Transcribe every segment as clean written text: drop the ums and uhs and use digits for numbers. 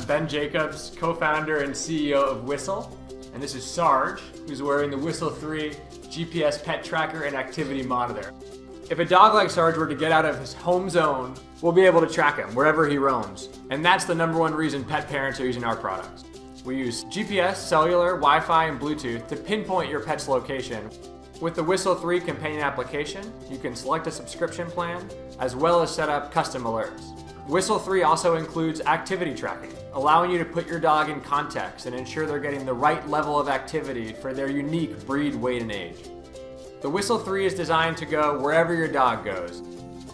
Ben Jacobs, co-founder and CEO of Whistle. And this is Sarge, who's wearing the Whistle 3 GPS pet tracker and activity monitor. If a dog like Sarge were to get out of his home zone, we'll be able to track him wherever he roams. And that's the #1 reason pet parents are using our products. We use GPS, cellular, Wi-Fi, and Bluetooth to pinpoint your pet's location. With the Whistle 3 companion application, you can select a subscription plan, as well as set up custom alerts. Whistle 3 also includes activity tracking, allowing you to put your dog in context and ensure they're getting the right level of activity for their unique breed, weight, and age. The Whistle 3 is designed to go wherever your dog goes.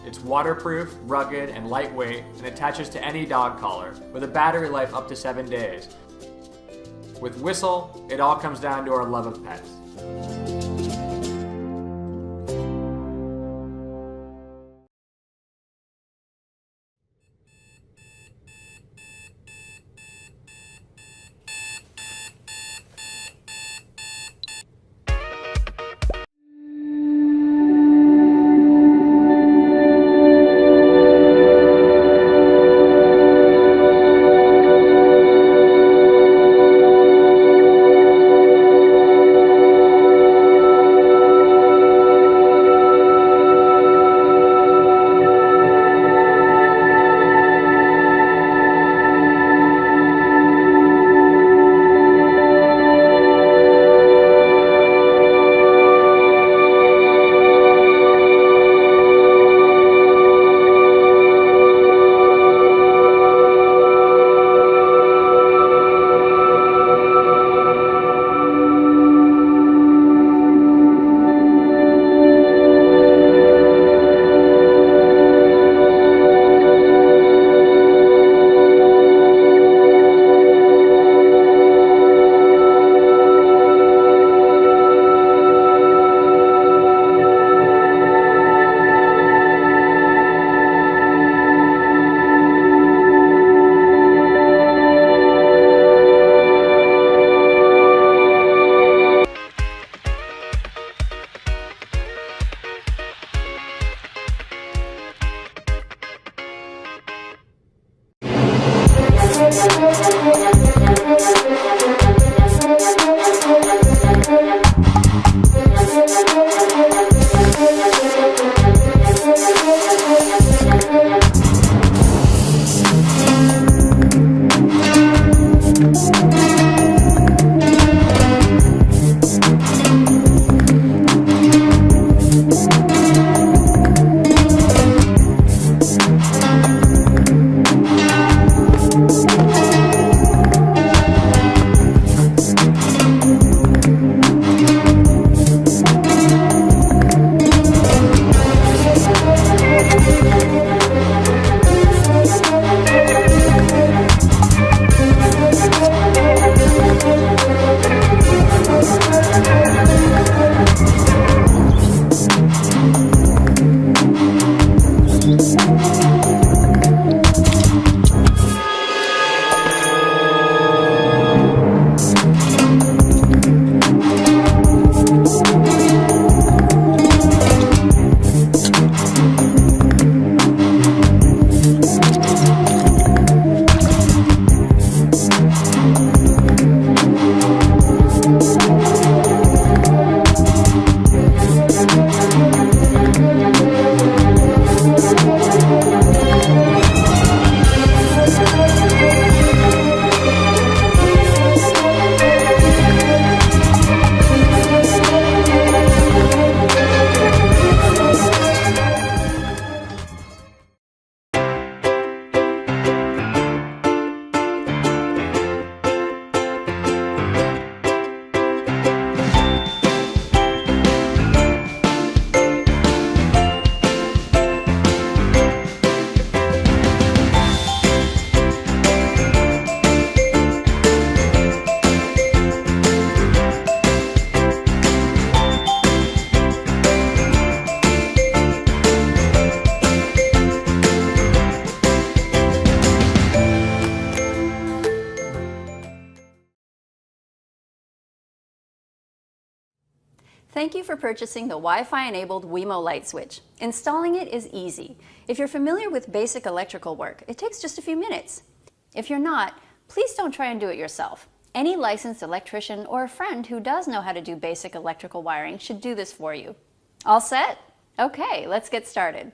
It's waterproof, rugged, and lightweight, and attaches to any dog collar, with a battery life up to 7 days. With Whistle, it all comes down to our love of pets. Thank you for purchasing the Wi-Fi enabled Wemo light switch. Installing it is easy. If you're familiar with basic electrical work, it takes just a few minutes. If you're not, Please don't try and do it yourself. Any licensed electrician or a friend who does know how to do basic electrical wiring should do this for you. All set? Okay, let's get started.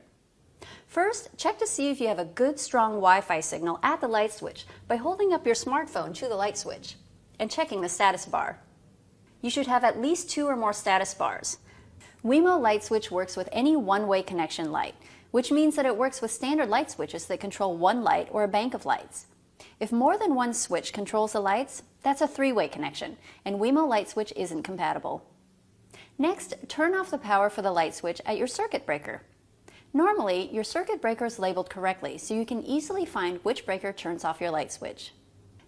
First, check to see if you have a good strong Wi-Fi signal at the light switch by holding up your smartphone to the light switch and checking the status bar. You should have at least 2 or more status bars. Wemo light switch works with any one-way connection light, which means that it works with standard light switches that control one light or a bank of lights. If more than one switch controls the lights, that's a 3-way connection, and Wemo light switch isn't compatible. Next, turn off the power for the light switch at your circuit breaker. Normally, your circuit breaker is labeled correctly, so you can easily find which breaker turns off your light switch.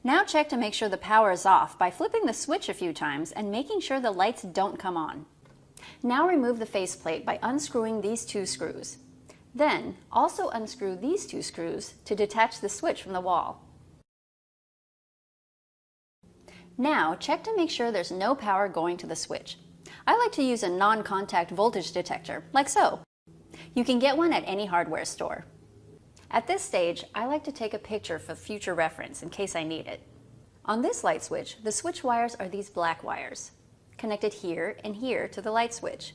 Now check to make sure the power is off by flipping the switch a few times and making sure the lights don't come on. Now remove the faceplate by unscrewing these 2 screws. Then, also unscrew these 2 screws to detach the switch from the wall. Now, check to make sure there's no power going to the switch. I like to use a non-contact voltage detector, like so. You can get one at any hardware store. At this stage, I like to take a picture for future reference in case I need it. On this light switch, the switch wires are these black wires, connected here and here to the light switch.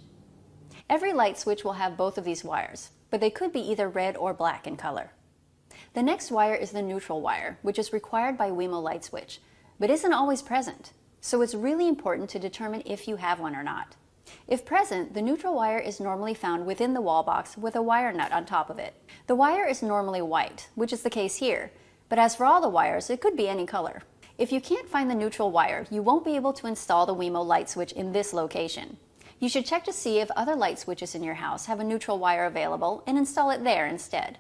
Every light switch will have both of these wires, but they could be either red or black in color. The next wire is the neutral wire, which is required by Wemo light switch, but isn't always present, so it's really important to determine if you have one or not. If present, the neutral wire is normally found within the wall box with a wire nut on top of it. The wire is normally white, which is the case here, but as for all the wires, it could be any color. If you can't find the neutral wire, you won't be able to install the Wemo light switch in this location. You should check to see if other light switches in your house have a neutral wire available and install it there instead.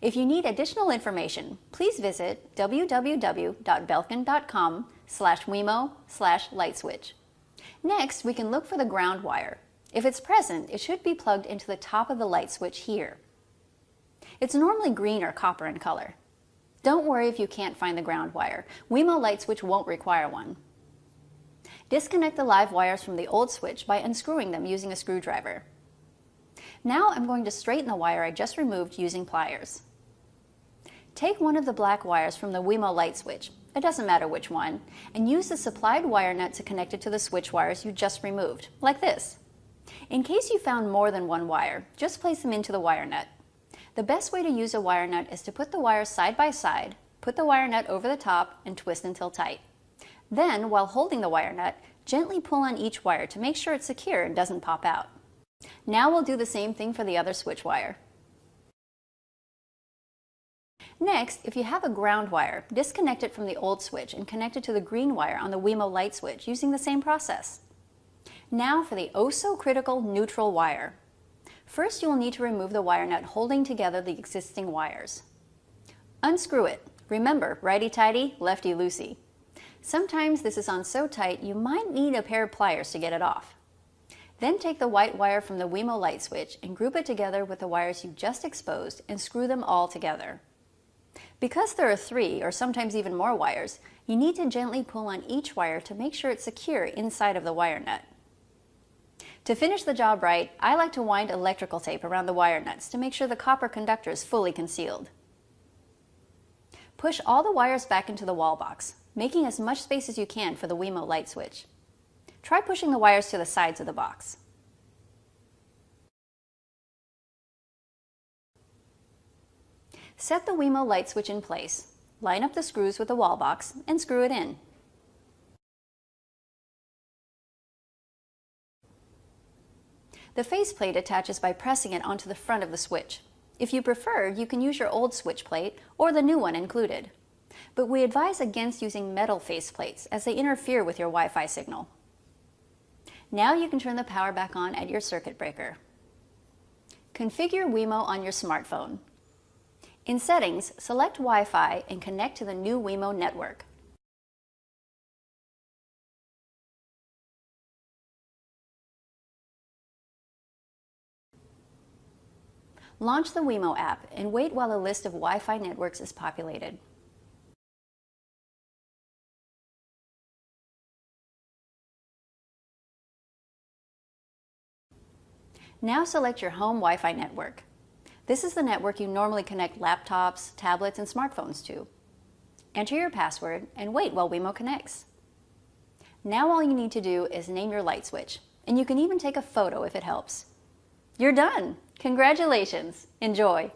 If you need additional information, please visit www.belkin.com/wemo/lightswitch. Next, we can look for the ground wire. If it's present, it should be plugged into the top of the light switch here. It's normally green or copper in color. Don't worry if you can't find the ground wire. Wemo light switch won't require one. Disconnect the live wires from the old switch by unscrewing them using a screwdriver. Now I'm going to straighten the wire I just removed using pliers. Take one of the black wires from the Wemo light switch, it doesn't matter which one, and use the supplied wire nut to connect it to the switch wires you just removed, like this. In case you found more than one wire, just place them into the wire nut. The best way to use a wire nut is to put the wires side by side, put the wire nut over the top, and twist until tight. Then, while holding the wire nut, gently pull on each wire to make sure it's secure and doesn't pop out. Now we'll do the same thing for the other switch wire. Next, if you have a ground wire, disconnect it from the old switch and connect it to the green wire on the Wemo light switch using the same process. Now for the oh-so-critical neutral wire. First, you will need to remove the wire nut holding together the existing wires. Unscrew it. Remember, righty-tighty, lefty-loosey. Sometimes this is on so tight you might need a pair of pliers to get it off. Then take the white wire from the Wemo light switch and group it together with the wires you just exposed and screw them all together. Because there are 3 or sometimes even more wires, you need to gently pull on each wire to make sure it's secure inside of the wire nut. To finish the job right, I like to wind electrical tape around the wire nuts to make sure the copper conductor is fully concealed. Push all the wires back into the wall box, making as much space as you can for the Wemo light switch. Try pushing the wires to the sides of the box. Set the Wemo light switch in place, line up the screws with the wall box, and screw it in. The faceplate attaches by pressing it onto the front of the switch. If you prefer, you can use your old switch plate or the new one included. But we advise against using metal faceplates as they interfere with your Wi-Fi signal. Now you can turn the power back on at your circuit breaker. Configure Wemo on your smartphone. In Settings, select Wi-Fi and connect to the new Wemo network. Launch the Wemo app and wait while a list of Wi-Fi networks is populated. Now select your home Wi-Fi network. This is the network you normally connect laptops, tablets, and smartphones to. Enter your password and wait while Wemo connects. Now all you need to do is name your light switch, and you can even take a photo if it helps. You're done! Congratulations! Enjoy!